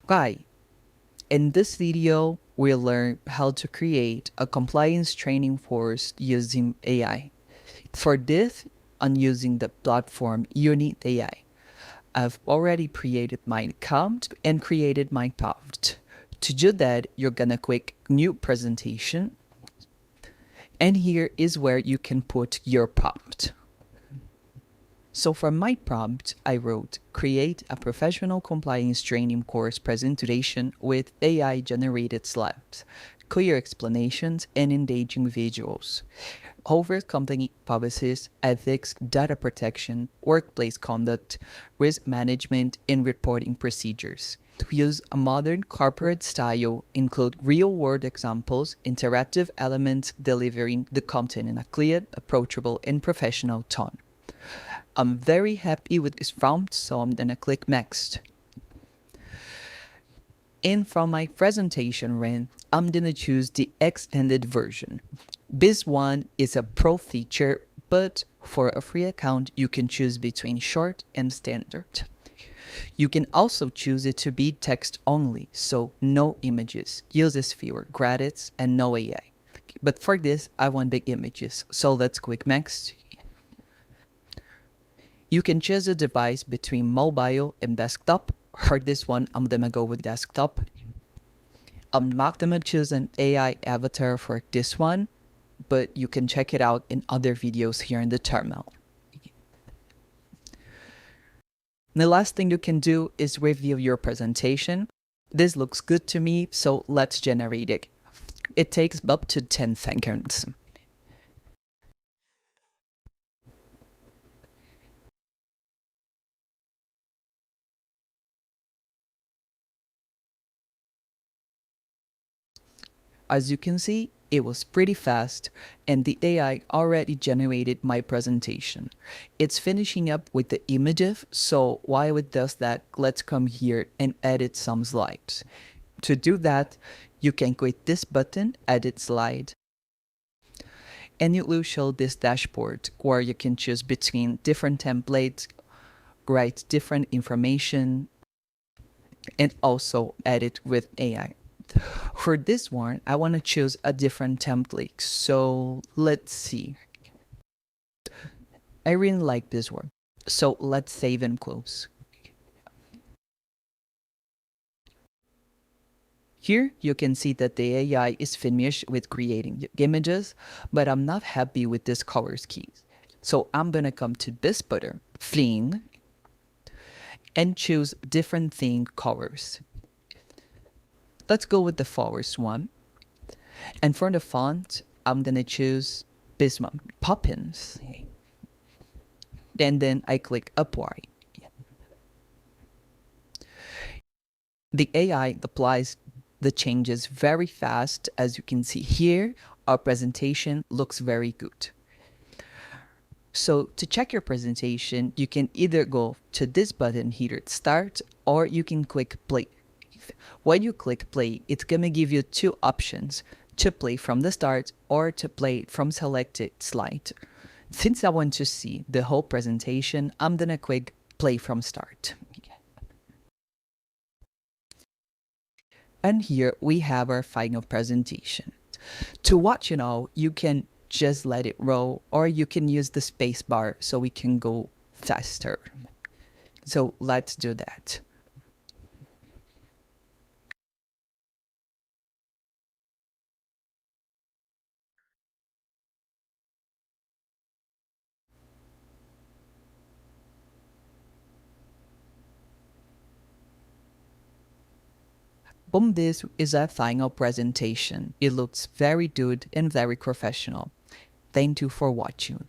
Hi, in this video, we'll learn how to create a compliance training course using AI. For this, I'm using the platform Unni.ai. I've already created my account and created my prompt. To do that, you're gonna click New Presentation, and here is where you can put your prompt. So for my prompt, I wrote, create a professional compliance training course presentation with AI-generated slides, clear explanations, and engaging visuals. Over company policies, ethics, data protection, workplace conduct, risk management, and reporting procedures. To use a modern corporate style, include real-world examples, interactive elements, delivering the content in a clear, approachable, and professional tone. I'm very happy with this prompt, so I'm gonna click next. And from my presentation run, I'm gonna choose the extended version. This one is a pro feature, but for a free account, you can choose between short and standard. You can also choose it to be text only, so no images, uses fewer credits, and no AI. But for this, I want big images, so let's click next. You can choose a device between mobile and desktop. For this one, I'm gonna go with desktop. I'm not gonna choose an AI avatar for this one, but you can check it out in other videos here in the terminal. The last thing you can do is review your presentation. This looks good to me, so let's generate it. It takes up to 10 seconds. As you can see, it was pretty fast, and the AI already generated my presentation. It's finishing up with the images, so while it does that, let's come here and edit some slides. To do that, you can click this button, Edit Slide, and it will show this dashboard where you can choose between different templates, write different information, and also edit with AI. For this one, I want to choose a different template. So let's see. I really like this one. So let's save and close. Here you can see that the AI is finished with creating images, but I'm not happy with this color keys. So I'm gonna come to this button, theme, and choose different theme colors. Let's go with the forest one. And for the font, I'm gonna choose this one, Poppins. And then I click apply. The AI applies the changes very fast. As you can see here, our presentation looks very good. So to check your presentation, you can either go to this button here, start, or you can click play. When you click play, it's gonna give you two options, to play from the start or to play from selected slide. Since I want to see the whole presentation, I'm gonna click play from start. And here we have our final presentation. To watch it all, you can just let it roll, or you can use the space bar so we can go faster. So let's do that. Boom, this is our final presentation. It looks very good and very professional. Thank you for watching.